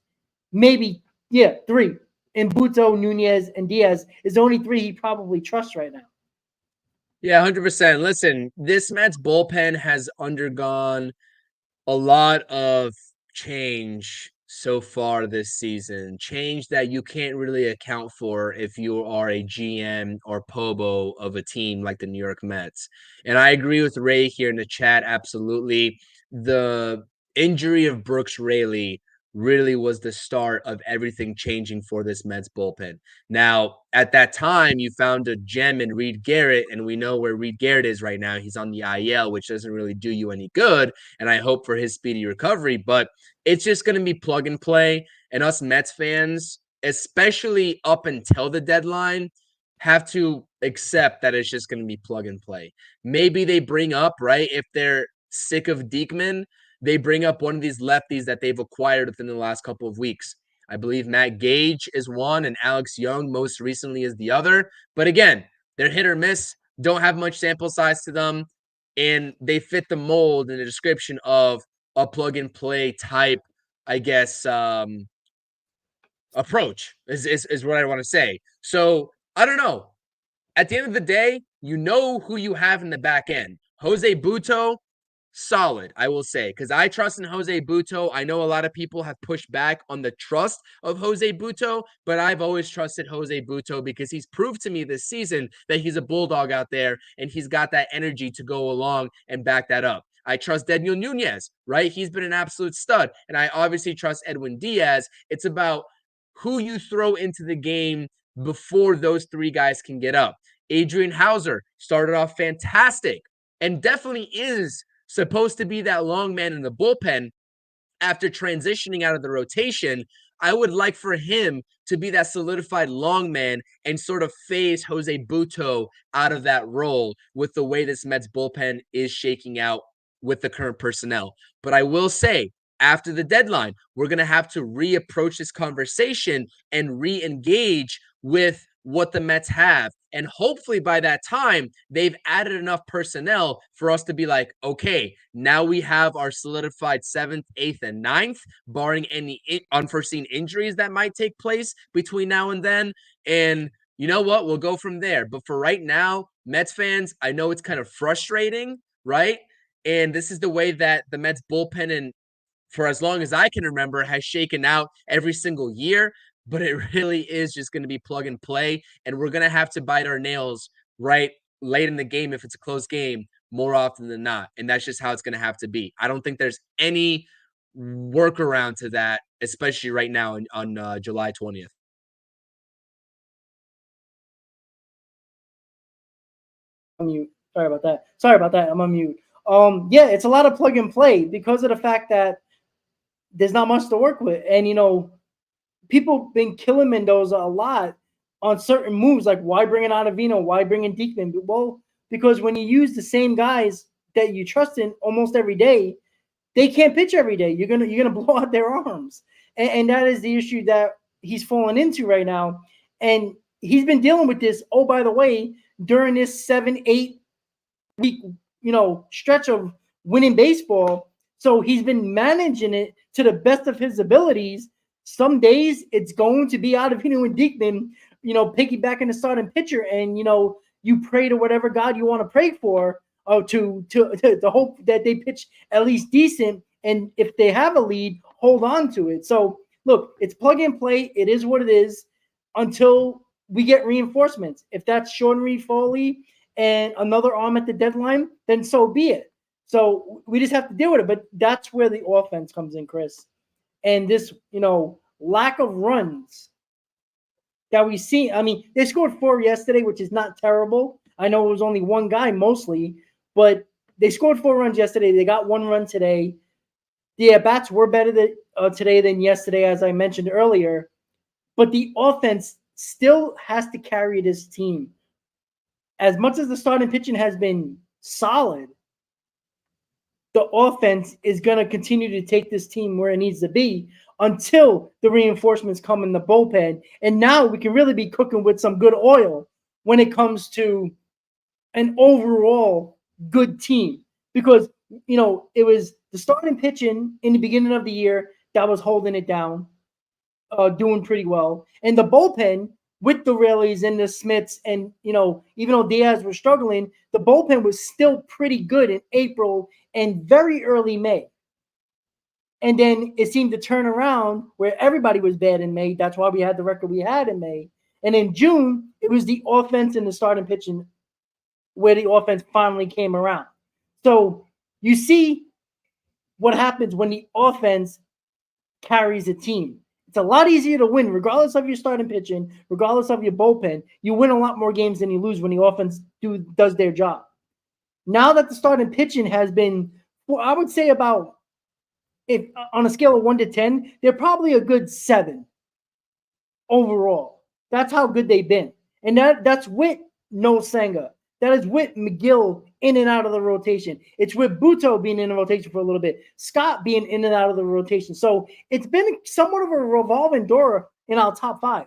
maybe 3. And Buto, Nunez, and Diaz is the only 3 he probably trusts right now. Yeah, 100%. Listen, this Mets bullpen has undergone a lot of change so far this season. Change that you can't really account for if you are a GM or Pobo of a team like the New York Mets. And I agree with Ray here in the chat. Absolutely. The injury of Brooks Raley really was the start of everything changing for this Mets bullpen. Now, at that time, you found a gem in Reed Garrett, and we know where Reed Garrett is right now. He's on the IL, which doesn't really do you any good, and I hope for his speedy recovery, but it's just going to be plug and play, and us Mets fans, especially up until the deadline, have to accept that it's just going to be plug and play. Maybe they bring up, right, if they're sick of Diekman, they bring up one of these lefties that they've acquired within the last couple of weeks. I believe Matt Gage is one and Alex Young most recently is the other. But again, they're hit or miss, don't have much sample size to them, and they fit the mold in the description of a plug and play type, I guess, approach is what I want to say. So I don't know. At the end of the day, you know who you have in the back end. Jose Buto, solid, I will say, because I trust in Jose Buto. I know a lot of people have pushed back on the trust of Jose Buto, but I've always trusted Jose Buto because he's proved to me this season that he's a bulldog out there and he's got that energy to go along and back that up. I trust Daniel Nunez, right? He's been an absolute stud. And I obviously trust Edwin Diaz. It's about who you throw into the game before those 3 guys can get up. Adrian Hauser started off fantastic and definitely is supposed to be that long man in the bullpen. After transitioning out of the rotation, I would like for him to be that solidified long man and sort of phase Jose Buto out of that role with the way this Mets bullpen is shaking out with the current personnel. But I will say, after the deadline, we're going to have to reapproach this conversation and re-engage with what the Mets have. And hopefully by that time, they've added enough personnel for us to be like, okay, now we have our solidified 7th, 8th, and 9th, barring any unforeseen injuries that might take place between now and then. And you know what? We'll go from there. But for right now, Mets fans, I know it's kind of frustrating, right? And this is the way that the Mets bullpen, and for as long as I can remember, has shaken out every single year. But it really is just going to be plug and play. And we're going to have to bite our nails right late in the game if it's a close game more often than not. And that's just how it's going to have to be. I don't think there's any workaround to that, especially right now on July 20th. Mute. Sorry about that. I'm on mute. Yeah, it's a lot of plug and play because of the fact that there's not much to work with. And, people been killing Mendoza a lot on certain moves, like why bring in Ottavino, why bring in Diekman? Well, because when you use the same guys that you trust in almost every day, they can't pitch every day. You're gonna blow out their arms, and that is the issue that he's fallen into right now. And he's been dealing with this. Oh, by the way, during this 7-8 week stretch of winning baseball, so he's been managing it to the best of his abilities. Some days it's going to be Ottavino and Diekman, piggybacking the starting pitcher, and you pray to whatever God you want to pray for, to hope that they pitch at least decent, and if they have a lead, hold on to it. So look, it's plug and play. It is what it is until we get reinforcements. If that's Sean Reed Foley and another arm at the deadline, then so be it. So we just have to deal with it. But that's where the offense comes in, Chris. And this, lack of runs that we see. I mean, they scored 4 yesterday, which is not terrible. I know it was only one guy mostly, but they scored 4 runs yesterday. They got 1 run today. The at-bats were better today than yesterday, as I mentioned earlier. But the offense still has to carry this team. As much as the starting pitching has been solid, the offense is going to continue to take this team where it needs to be until the reinforcements come in the bullpen. And now we can really be cooking with some good oil when it comes to an overall good team. Because, it was the starting pitching in the beginning of the year that was holding it down, doing pretty well. And the bullpen with the Rallies and the Smiths, and, even though Diaz was struggling, the bullpen was still pretty good in April and very early May. And then it seemed to turn around where everybody was bad in May. That's why we had the record we had in May. And in June, it was the offense and the starting pitching where the offense finally came around. So you see what happens when the offense carries a team. It's a lot easier to win, regardless of your starting pitching, regardless of your bullpen. You win a lot more games than you lose when the offense does their job. Now that the starting pitching has been, well, I would say about, if on a scale of 1 to 10, they're probably a good 7 overall. That's how good they've been. And that's with Noel Senga. That is with McGill in and out of the rotation. It's with Buto being in the rotation for a little bit. Scott being in and out of the rotation. So it's been somewhat of a revolving door in our top 5.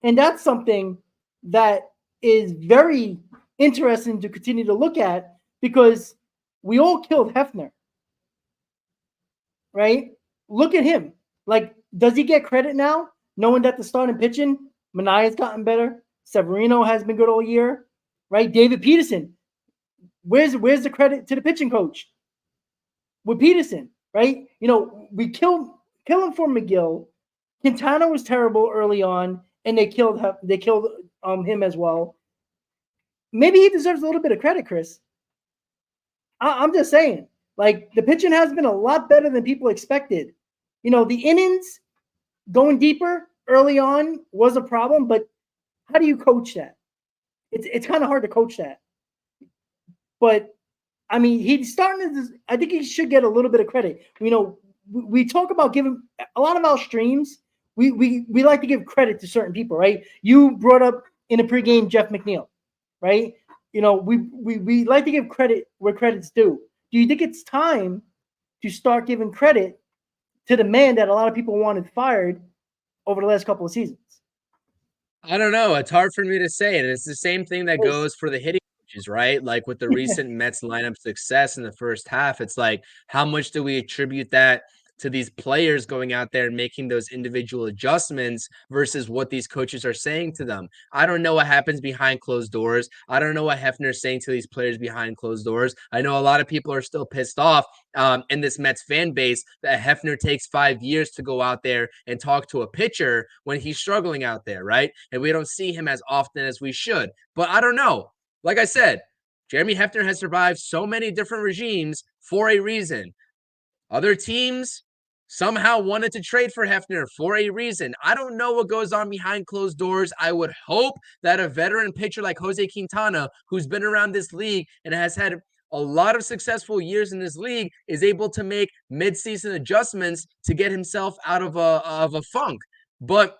And that's something that is very interesting to continue to look at, because we all killed Hefner. Right? Look at him. Like, does he get credit now, knowing that the starting pitching, Manaea's gotten better, Severino has been good all year, right? David Peterson, where's the credit to the pitching coach with Peterson, right? We killed him for McGill. Quintana was terrible early on, and they killed him as well. Maybe he deserves a little bit of credit, Chris. I'm just saying. Like, the pitching has been a lot better than people expected. The innings going deeper early on was a problem, but how do you coach that? It's kind of hard to coach that. But, I mean, he's starting to – I think he should get a little bit of credit. We talk about giving – a lot of our streams, we like to give credit to certain people, right? You brought up in a pregame Jeff McNeil, right? We like to give credit where credit's due. Do you think it's time to start giving credit to the man that a lot of people wanted fired over the last couple of seasons? I don't know. It's hard for me to say. And it's the same thing that goes for the hitting coaches, right? Like with the recent Mets lineup success in the first half, it's like, how much do we attribute that to these players going out there and making those individual adjustments versus what these coaches are saying to them? I don't know what happens behind closed doors. I don't know what Hefner's saying to these players behind closed doors. I know a lot of people are still pissed off in this Mets fan base that Hefner takes 5 years to go out there and talk to a pitcher when he's struggling out there, right? And we don't see him as often as we should. But I don't know. Like I said, Jeremy Hefner has survived so many different regimes for a reason. Other teams somehow wanted to trade for Hefner for a reason. I don't know what goes on behind closed doors. I would hope that a veteran pitcher like Jose Quintana, who's been around this league and has had a lot of successful years in this league, is able to make midseason adjustments to get himself out of a funk. But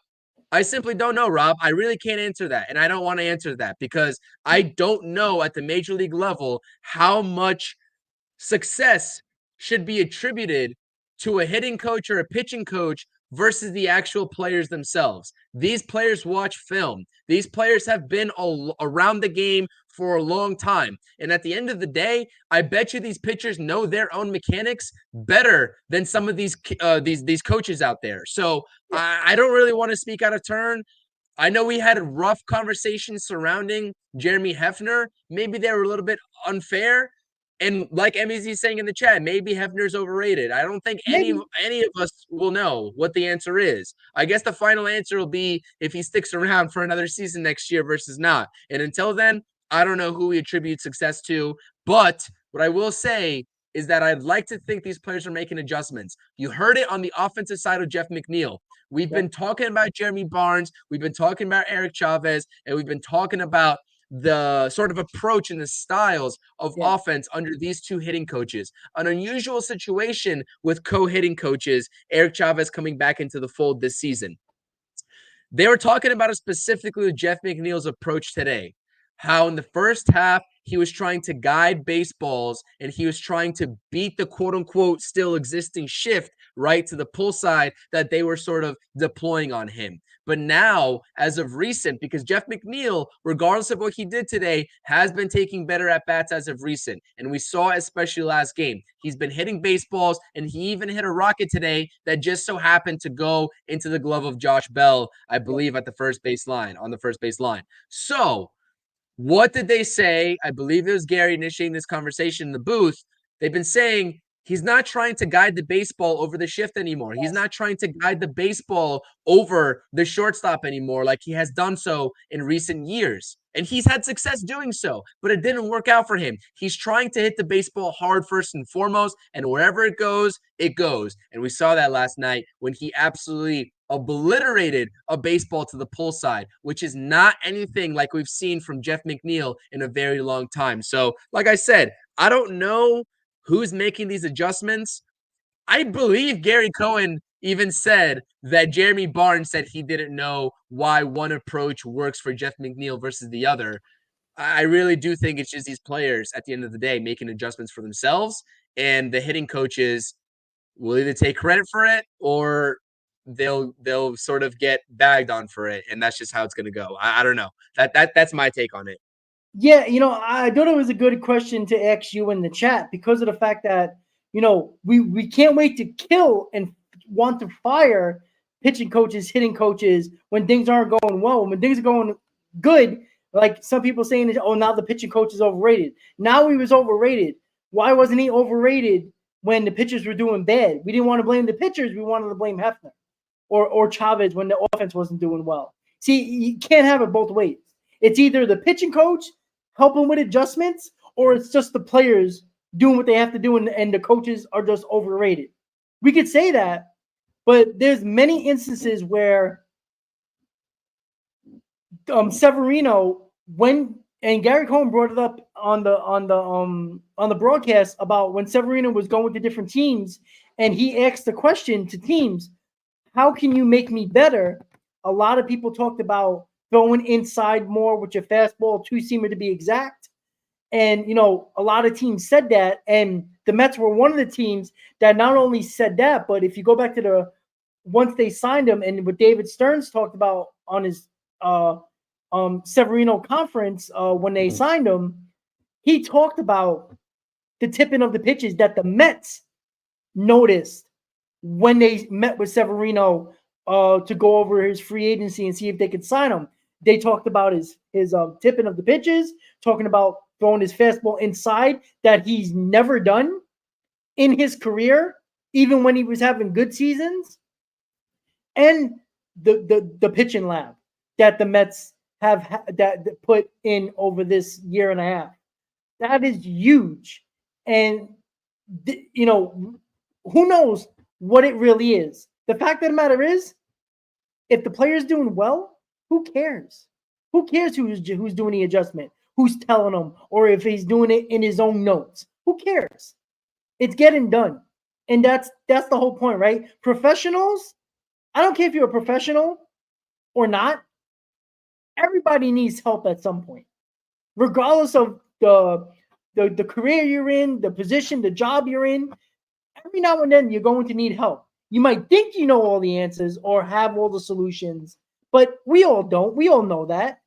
I simply don't know, Rob. I really can't answer that. And I don't want to answer that because I don't know at the major league level how much success should be attributed to a hitting coach or a pitching coach versus the actual players themselves. These players watch film. These players have been around the game for a long time. And at the end of the day, I bet you these pitchers know their own mechanics better than some of these coaches out there. So I don't really want to speak out of turn. I know we had rough conversations surrounding Jeremy Hefner. Maybe they were a little bit unfair. And like Amazin saying in the chat, maybe Hefner's overrated. I don't think any of us will know what the answer is. I guess the final answer will be if he sticks around for another season next year versus not. And until then, I don't know who we attribute success to. But what I will say is that I'd like to think these players are making adjustments. You heard it on the offensive side of Jeff McNeil. We've been talking about Jeremy Barnes. We've been talking about Eric Chavez. And we've been talking about the sort of approach and the styles of offense under these two hitting coaches. An unusual situation with co-hitting coaches, Eric Chavez coming back into the fold this season. They were talking about it specifically with Jeff McNeil's approach today. How in the first half, he was trying to guide baseballs and he was trying to beat the quote unquote still existing shift right to the pull side that they were sort of deploying on him. But now, as of recent, because Jeff McNeil, regardless of what he did today, has been taking better at bats as of recent. And we saw, especially last game, he's been hitting baseballs and he even hit a rocket today that just so happened to go into the glove of Josh Bell, I believe, at the first base line, on the first base line. So, what did they say? I believe it was Gary initiating this conversation in the booth. They've been saying he's not trying to guide the baseball over the shift anymore. He's not trying to guide the baseball over the shortstop anymore like he has done so in recent years. And he's had success doing so, but it didn't work out for him. He's trying to hit the baseball hard first and foremost, and wherever it goes, it goes. And we saw that last night when he absolutely obliterated a baseball to the pull side, which is not anything like we've seen from Jeff McNeil in a very long time. So, like I said, I don't know who's making these adjustments. I believe Gary Cohen even said that Jeremy Barnes said he didn't know why one approach works for Jeff McNeil versus the other. I really do think it's just these players at the end of the day making adjustments for themselves, and the hitting coaches will either take credit for it or they'll sort of get bagged on for it, and that's just how it's going to go. I don't know. That's my take on it. Yeah, I thought it was a good question to ask you in the chat because of the fact that we can't wait to kill and want to fire pitching coaches, hitting coaches when things aren't going well. When things are going good, like some people saying, oh, now the pitching coach is overrated. Now he was overrated. Why wasn't he overrated when the pitchers were doing bad? We didn't want to blame the pitchers. We wanted to blame Hefner or Chavez when the offense wasn't doing well. See, you can't have it both ways. It's either the pitching coach helping with adjustments or it's just the players doing what they have to do and the coaches are just overrated. We could say that, but there's many instances where Severino, and Gary Cohen brought it up on the broadcast about when Severino was going to different teams and he asked the question to teams, how can you make me better? A lot of people talked about throwing inside more with your fastball, two-seamer to be exact. And, a lot of teams said that. And the Mets were one of the teams that not only said that, but if you go back to once they signed him and what David Stearns talked about on his Severino conference when they signed him, he talked about the tipping of the pitches that the Mets noticed when they met with Severino to go over his free agency and see if they could sign him. They talked about his tipping of the pitches, talking about throwing his fastball inside that he's never done in his career, even when he was having good seasons, and the pitching lab that the Mets have that put in over this year and a half. That is huge. And, who knows what it really is. The fact of the matter is, if the player's doing well, who cares? Who cares who's doing the adjustment? Who's telling him? Or if he's doing it in his own notes? Who cares? It's getting done. And that's the whole point, right? Professionals, I don't care if you're a professional or not, everybody needs help at some point, regardless of the career you're in, the position, the job you're in. Every now and then, you're going to need help. You might think you know all the answers or have all the solutions, but we all don't. We all know that,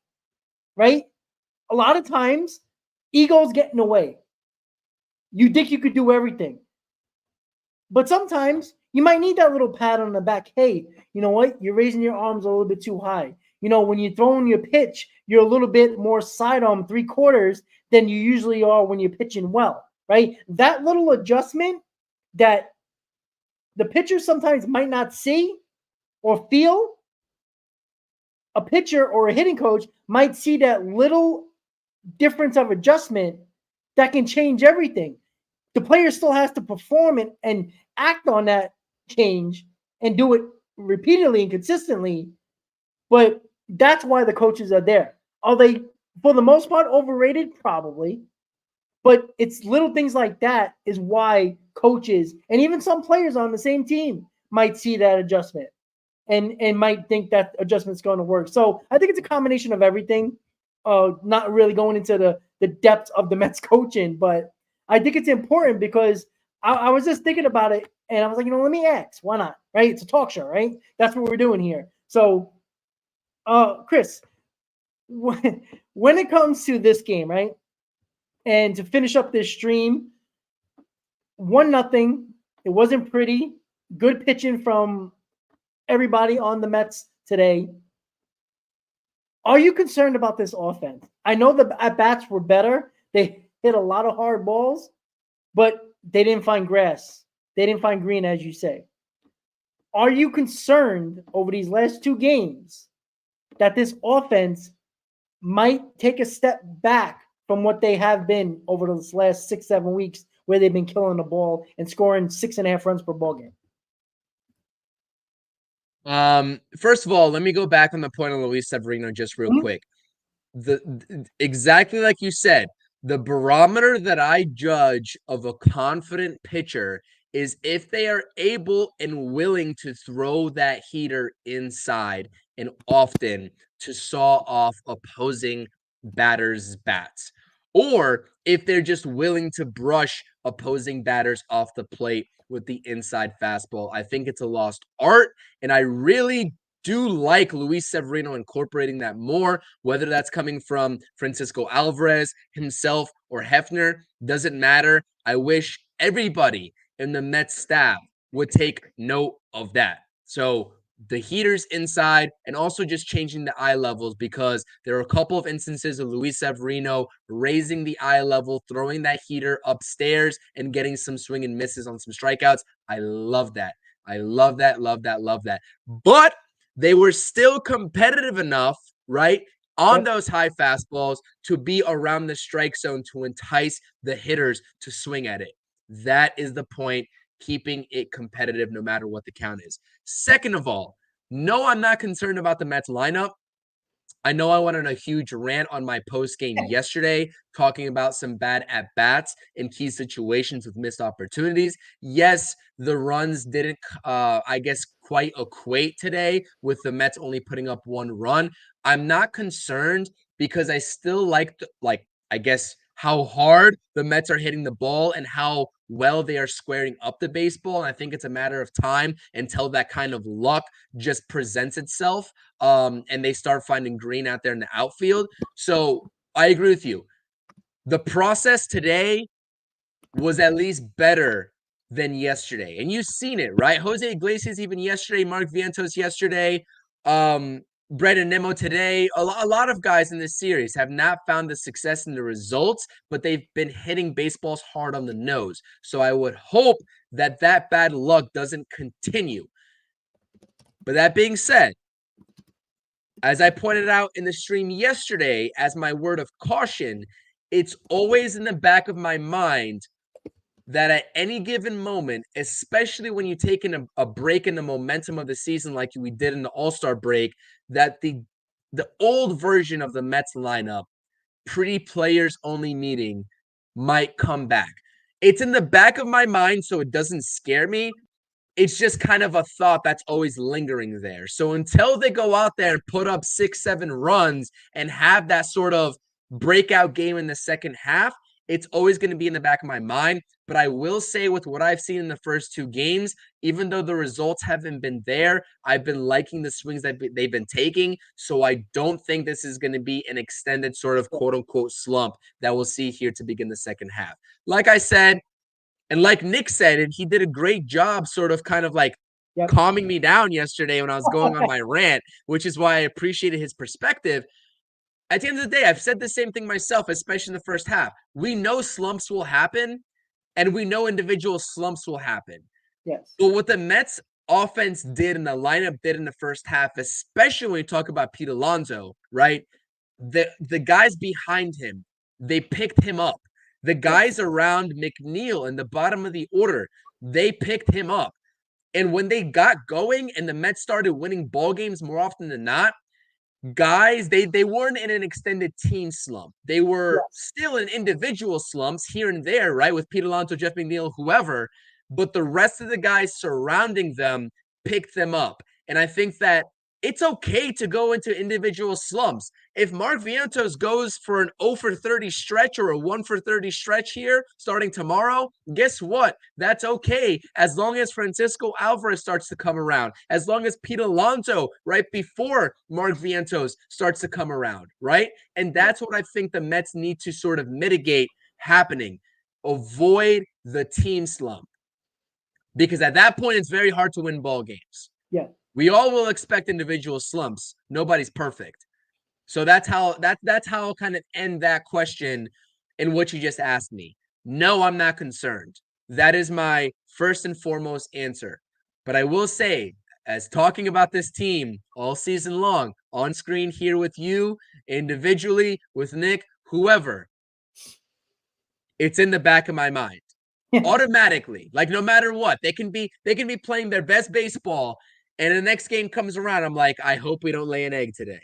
right? A lot of times, egos get in the way. You think you could do everything. But sometimes you might need that little pat on the back. Hey, you know what? You're raising your arms a little bit too high. You know, when you're throwing your pitch, you're a little bit more sidearm 3/4 than you usually are when you're pitching well, right? That little adjustment that the pitcher sometimes might not see or feel, a pitcher or a hitting coach might see that little difference of adjustment that can change everything. The player still has to perform it and act on that change and do it repeatedly and consistently. But that's why the coaches are there. Are they, for the most part, overrated? Probably. But it's little things like that is why coaches and even some players on the same team might see that adjustment and might think that adjustment's going to work. So I think it's a combination of everything. Not really going into the depths of the Mets coaching, but I think it's important because I was just thinking about it and I was like, let me ask, why not? Right? It's a talk show, right? That's what we're doing here. So, Chris, when it comes to this game, right? And to finish up this stream, 1-0. It wasn't pretty. Good pitching from everybody on the Mets today. Are you concerned about this offense? I know the at-bats were better. They hit a lot of hard balls, but they didn't find grass. They didn't find green, as you say. Are you concerned over these last 2 games that this offense might take a step back from what they have been over the last 6-7 weeks, where they've been killing the ball and scoring 6.5 runs per ball game? First of all, let me go back on the point of Luis Severino just real quick. Exactly like you said, the barometer that I judge of a confident pitcher is if they are able and willing to throw that heater inside and often to saw off opposing batters' bats, or if they're just willing to brush opposing batters off the plate with the inside fastball. I think it's a lost art, and I really do like Luis Severino incorporating that more, whether that's coming from Francisco Alvarez himself or Hefner, doesn't matter. I wish everybody in the Mets staff would take note of that. So the heaters inside and also just changing the eye levels, because there are a couple of instances of Luis Severino raising the eye level, throwing that heater upstairs and getting some swing and misses on some strikeouts. I love that. I love that, love that, love that. But they were still competitive enough, right, on those high fastballs to be around the strike zone to entice the hitters to swing at it. That is the point, keeping it competitive no matter what the count is. Second of all, no, I'm not concerned about the Mets lineup. I know I went on a huge rant on my post game yesterday, talking about some bad at-bats in key situations with missed opportunities. Yes, the runs didn't, I guess, quite equate today with the Mets only putting up 1 run. I'm not concerned because I still like, I guess, how hard the Mets are hitting the ball and how well they are squaring up the baseball. And I think it's a matter of time until that kind of luck just presents itself, and they start finding green out there in the outfield. So I agree with you. The process today was at least better than yesterday. And you've seen it, right? Jose Iglesias even yesterday, Mark Vientos yesterday, Brandon Nimmo today. A lot of guys in this series have not found the success in the results, but they've been hitting baseballs hard on the nose. So I would hope that that bad luck doesn't continue. But that being said, as I pointed out in the stream yesterday, as my word of caution, it's always in the back of my mind that at any given moment, especially when you take in a break in the momentum of the season like we did in the All-Star break, that the old version of the Mets lineup, pre-players only meeting, might come back. It's in the back of my mind, so it doesn't scare me, it's just kind of a thought that's always lingering there. So until they go out there and put up 6-7 runs and have that sort of breakout game in the second half, it's always going to be in the back of my mind. But I will say, with what I've seen in the first 2 games, even though the results haven't been there, I've been liking the swings that they've been taking. So I don't think this is going to be an extended sort of quote unquote slump that we'll see here to begin the second half. Like I said, and like Nick said, and he did a great job sort of kind of like calming me down yesterday when I was going on my rant, which is why I appreciated his perspective. At the end of the day, I've said the same thing myself, especially in the first half. We know slumps will happen, and we know individual slumps will happen. Yes. But what the Mets offense did and the lineup did in the first half, especially when we talk about Pete Alonso, right? The guys behind him, they picked him up. The guys around McNeil in the bottom of the order, they picked him up. And when they got going and the Mets started winning ball games more often than not, guys, they weren't in an extended team slump. They were still in individual slumps here and there, right? With Pete Alonso, Jeff McNeil, whoever. But the rest of the guys surrounding them picked them up. And I think that it's okay to go into individual slumps. If Mark Vientos goes for an 0 for 30 stretch or a 1 for 30 stretch here starting tomorrow, guess what? That's okay. As long as Francisco Alvarez starts to come around, as long as Pete Alonso right before Mark Vientos starts to come around, right? And that's what I think the Mets need to sort of mitigate happening. Avoid the team slump. Because at that point, it's very hard to win ball games. Yeah. We all will expect individual slumps. Nobody's perfect. So that's how I'll kind of end that question in what you just asked me. No, I'm not concerned. That is my first and foremost answer. But I will say, as talking about this team all season long, on screen here with you, individually, with Nick, whoever, it's in the back of my mind. Automatically, like no matter what, they can be playing their best baseball, and the next game comes around, I'm like, I hope we don't lay an egg today.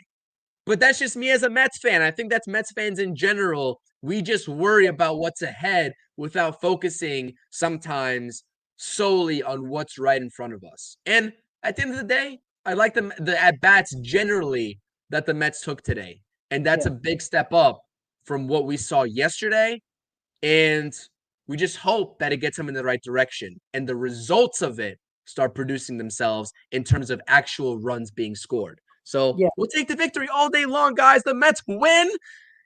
But that's just me as a Mets fan. I think that's Mets fans in general. We just worry about what's ahead without focusing sometimes solely on what's right in front of us. And at the end of the day, I like the at-bats generally that the Mets took today. And that's a big step up from what we saw yesterday. And we just hope that it gets them in the right direction. And the results of it start producing themselves in terms of actual runs being scored. So we'll take the victory all day long, guys. The Mets win,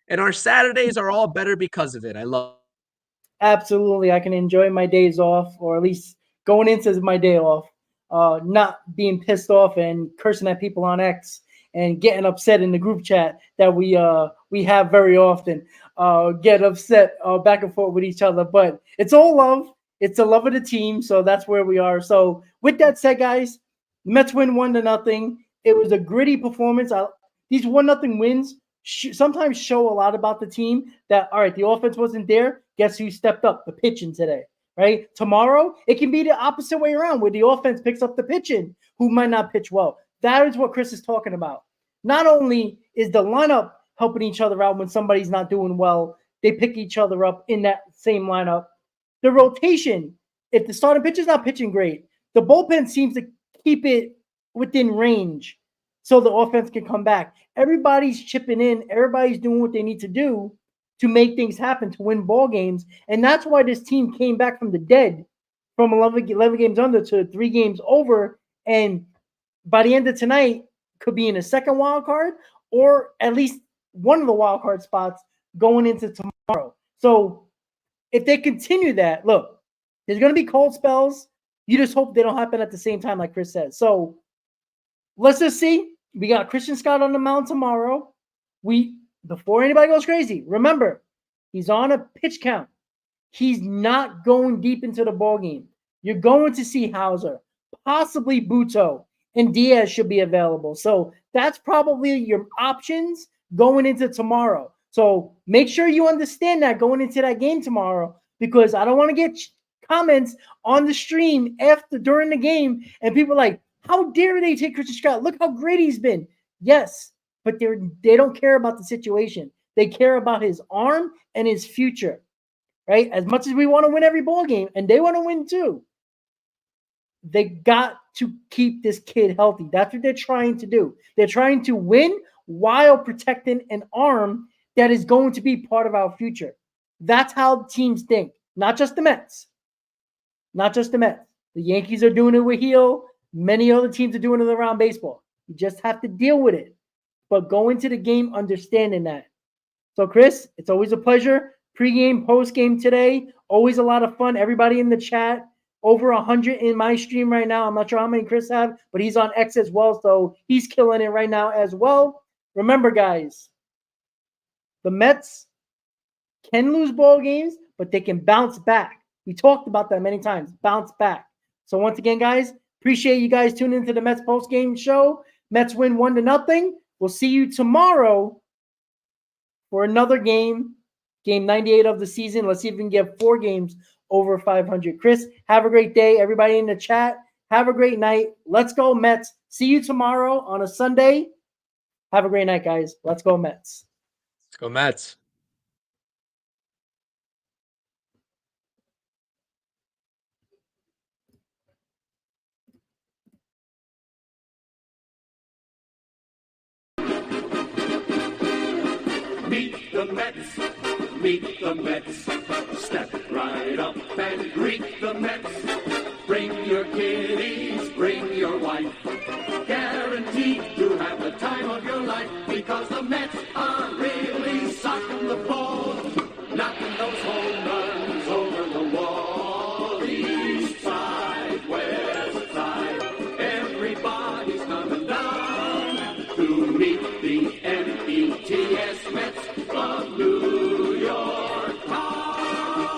and our Saturdays are all better because of it. I love it. Absolutely. I can enjoy my days off, or at least going into my day off, not being pissed off and cursing at people on X and getting upset in the group chat that we have very often. Get upset back and forth with each other. But it's all love. It's the love of the team. So that's where we are. So with that said, guys, the Mets win 1-0. It was a gritty performance. These 1-0 wins sometimes show a lot about the team. That, all right, the offense wasn't there. Guess who stepped up? The pitching today, right? Tomorrow, it can be the opposite way around, where the offense picks up the pitching, who might not pitch well. That is what Chris is talking about. Not only is the lineup helping each other out when somebody's not doing well, they pick each other up in that same lineup. The rotation, if the starting pitcher's not pitching great, the bullpen seems to keep it within range so the offense can come back. Everybody's chipping in. Everybody's doing what they need to do to make things happen, to win ball games. And that's why this team came back from the dead, from 11 games under to 3 games over. And by the end of tonight, could be in a second wild card or at least one of the wild card spots going into tomorrow. So if they continue that, look, there's going to be cold spells. You just hope they don't happen at the same time, like Chris said. So let's just see. We got Christian Scott on the mound tomorrow. Before anybody goes crazy, remember, he's on a pitch count. He's not going deep into the ball game. You're going to see Hauser, possibly Buto, and Diaz should be available. So that's probably your options going into tomorrow. So make sure you understand that going into that game tomorrow, because I don't want to get comments on the stream during the game and people are like, how dare they take Christian Scott? Look how great he's been. Yes, but they don't care about the situation. They care about his arm and his future, right? As much as we want to win every ball game, and they want to win too, They got to keep this kid healthy. That's what they're trying to do. They're trying to win while protecting an arm that is going to be part of our future. That's how teams think, not just the Mets. Not just the Mets. The Yankees are doing it with Heel. Many other teams are doing it around baseball. You just have to deal with it. But go into the game understanding that. So, Chris, it's always a pleasure. Pre-game, post-game today. Always a lot of fun. Everybody in the chat. Over 100 in my stream right now. I'm not sure how many Chris have, but he's on X as well, so he's killing it right now as well. Remember, guys, the Mets can lose ball games, but they can bounce back. We talked about that many times. Bounce back. So once again, guys, appreciate you guys tuning into the Mets post-game show. Mets win 1-0. We'll see you tomorrow for another game, game 98 of the season. Let's see if we can get 4 games over 500. Chris, have a great day. Everybody in the chat, have a great night. Let's go, Mets. See you tomorrow on a Sunday. Have a great night, guys. Let's go, Mets. Let's go, Mets. Meet the Mets, meet the Mets. Step right up and greet the Mets. Bring your kiddies, bring your wife. Guaranteed to have the time of your life because the Mets are rich.